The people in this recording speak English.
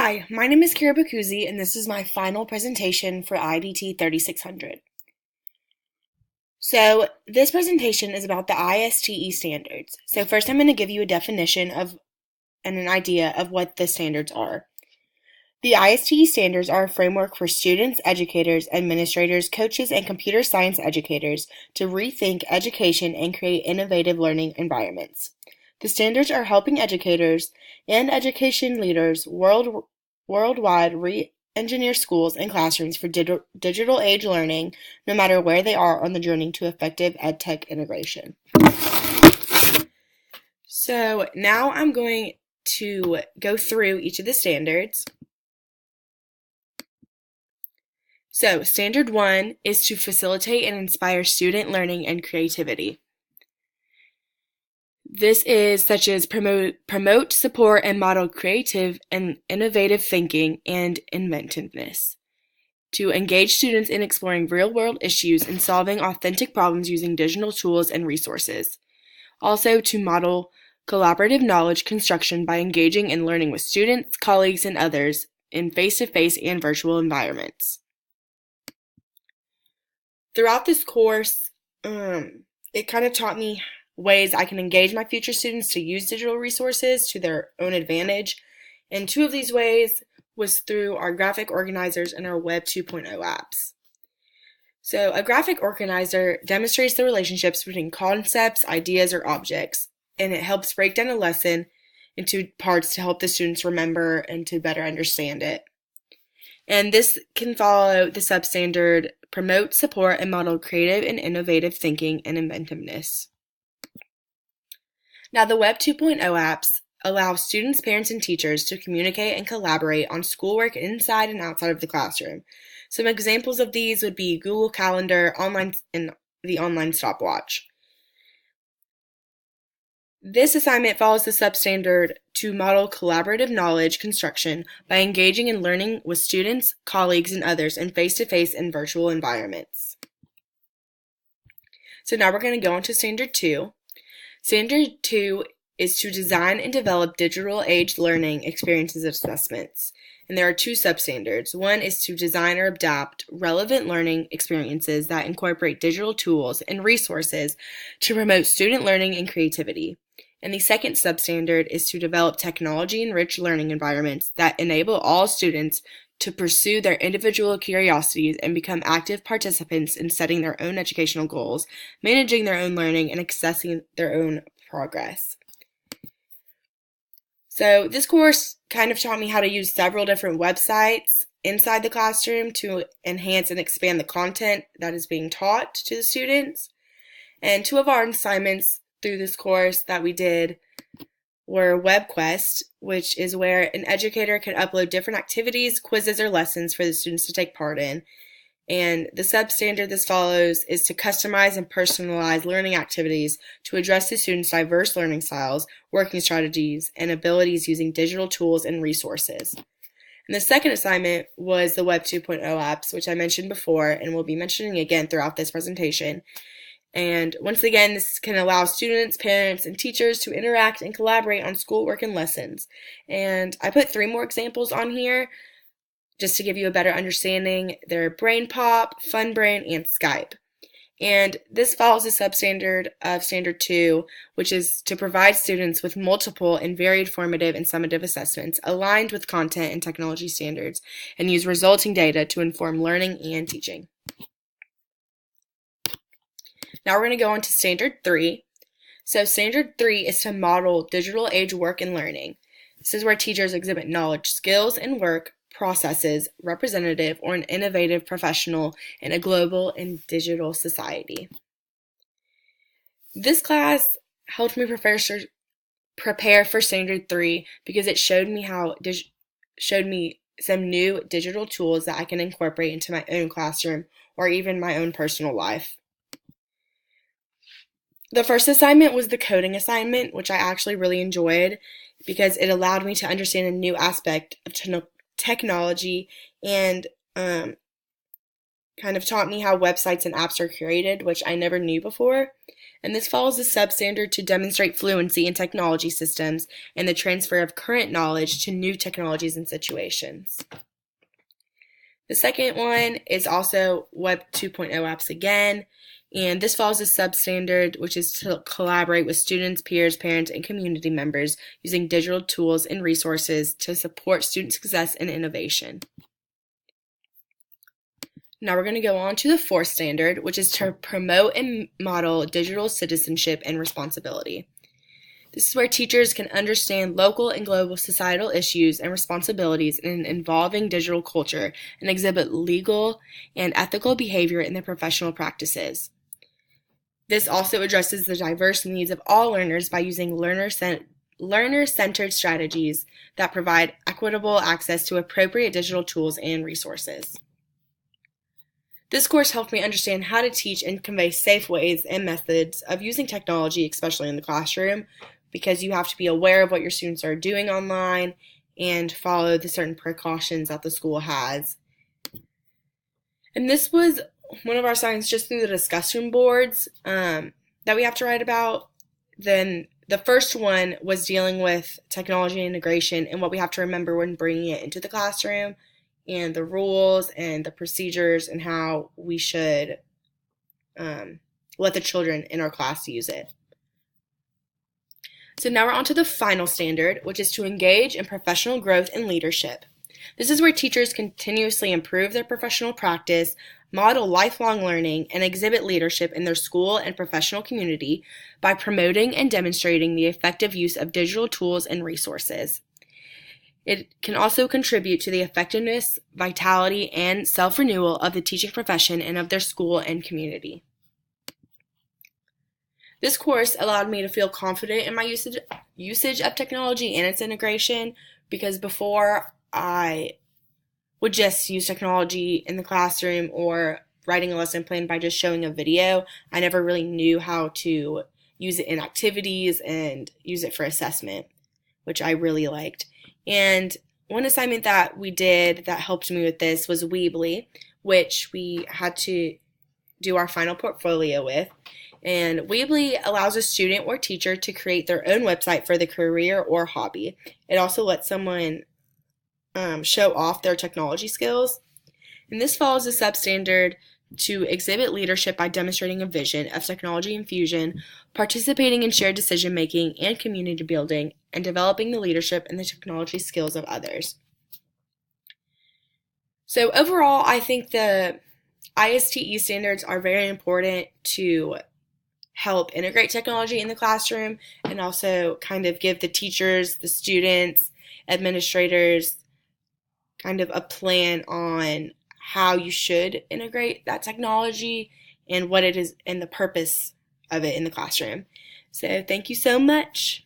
Hi, my name is Kira Bacuzzi, and this is my final presentation for IDT 3600. So, this presentation is about the ISTE standards. So, first I'm going to give you a definition of and an idea of what the standards are. The ISTE standards are a framework for students, educators, administrators, coaches, and computer science educators to rethink education and create innovative learning environments. The standards are helping educators and education leaders worldwide re-engineer schools and classrooms for digital age learning, no matter where they are on the journey to effective EdTech integration. So now I'm going to go through each of the standards. So, Standard 1 is to facilitate and inspire student learning and creativity. This is such as promote, support, and model creative and innovative thinking and inventiveness. To engage students in exploring real-world issues and solving authentic problems using digital tools and resources. Also, to model collaborative knowledge construction by engaging and learning with students, colleagues, and others in face-to-face and virtual environments. Throughout this course, it kind of taught me ways I can engage my future students to use digital resources to their own advantage. And two of these ways was through our graphic organizers and our Web 2.0 apps. So a graphic organizer demonstrates the relationships between concepts, ideas, or objects, and it helps break down a lesson into parts to help the students remember and to better understand it. And this can follow the substandard promote, support, and model creative and innovative thinking and inventiveness. Now, the Web 2.0 apps allow students, parents, and teachers to communicate and collaborate on schoolwork inside and outside of the classroom. Some examples of these would be Google Calendar, and the online stopwatch. This assignment follows the substandard to model collaborative knowledge construction by engaging and learning with students, colleagues, and others in face-to-face and virtual environments. So now we're going to go on to Standard 2. Standard 2 is to design and develop digital age learning experiences assessments. And there are two substandards. One is to design or adapt relevant learning experiences that incorporate digital tools and resources to promote student learning and creativity. And the second substandard is to develop technology-enriched learning environments that enable all students to pursue their individual curiosities and become active participants in setting their own educational goals, managing their own learning, and assessing their own progress. So this course kind of taught me how to use several different websites inside the classroom to enhance and expand the content that is being taught to the students. And two of our assignments through this course that we did were WebQuest, which is where an educator can upload different activities, quizzes, or lessons for the students to take part in. And the substandard this follows is to customize and personalize learning activities to address the students' diverse learning styles, working strategies, and abilities using digital tools and resources. And the second assignment was the Web 2.0 apps, which I mentioned before and will be mentioning again throughout this presentation. And once again, this can allow students, parents, and teachers to interact and collaborate on schoolwork and lessons. And I put 3 more examples on here just to give you a better understanding. They're BrainPop, FunBrain, and Skype. And this follows the substandard of Standard 2, which is to provide students with multiple and varied formative and summative assessments aligned with content and technology standards and use resulting data to inform learning and teaching. Now we're going to go on to Standard 3. So Standard 3 is to model digital age work and learning. This is where teachers exhibit knowledge, skills, and work processes representative or an innovative professional in a global and digital society. This class helped me prepare for Standard 3 because it showed me some new digital tools that I can incorporate into my own classroom or even my own personal life. The first assignment was the coding assignment, which I actually really enjoyed because it allowed me to understand a new aspect of technology and kind of taught me how websites and apps are created, which I never knew before. And this follows the substandard to demonstrate fluency in technology systems and the transfer of current knowledge to new technologies and situations. The second one is also Web 2.0 apps again, and this follows a substandard, which is to collaborate with students, peers, parents, and community members using digital tools and resources to support student success and innovation. Now we're going to go on to the fourth standard, which is to promote and model digital citizenship and responsibility. This is where teachers can understand local and global societal issues and responsibilities in an evolving digital culture and exhibit legal and ethical behavior in their professional practices. This also addresses the diverse needs of all learners by using learner-centered strategies that provide equitable access to appropriate digital tools and resources. This course helped me understand how to teach and convey safe ways and methods of using technology, especially in the classroom, because you have to be aware of what your students are doing online and follow the certain precautions that the school has. And this was one of our assignments just through the discussion boards that we have to write about. Then the first one was dealing with technology integration and what we have to remember when bringing it into the classroom, and the rules and the procedures and how we should let the children in our class use it. So now we're on to the final standard, which is to engage in professional growth and leadership. This is where teachers continuously improve their professional practice, model lifelong learning, and exhibit leadership in their school and professional community by promoting and demonstrating the effective use of digital tools and resources. It can also contribute to the effectiveness, vitality, and self-renewal of the teaching profession and of their school and community. This course allowed me to feel confident in my usage of technology and its integration, because before I would just use technology in the classroom or writing a lesson plan by just showing a video. I never really knew how to use it in activities and use it for assessment, which I really liked. And one assignment that we did that helped me with this was Weebly, which we had to do our final portfolio with. And Weebly allows a student or teacher to create their own website for the career or hobby. It also lets someone show off their technology skills. And this follows the substandard to exhibit leadership by demonstrating a vision of technology infusion, participating in shared decision-making and community building, and developing the leadership and the technology skills of others. So overall, I think the ISTE standards are very important to help integrate technology in the classroom and also kind of give the teachers, the students, administrators kind of a plan on how you should integrate that technology and what it is and the purpose of it in the classroom. So thank you so much.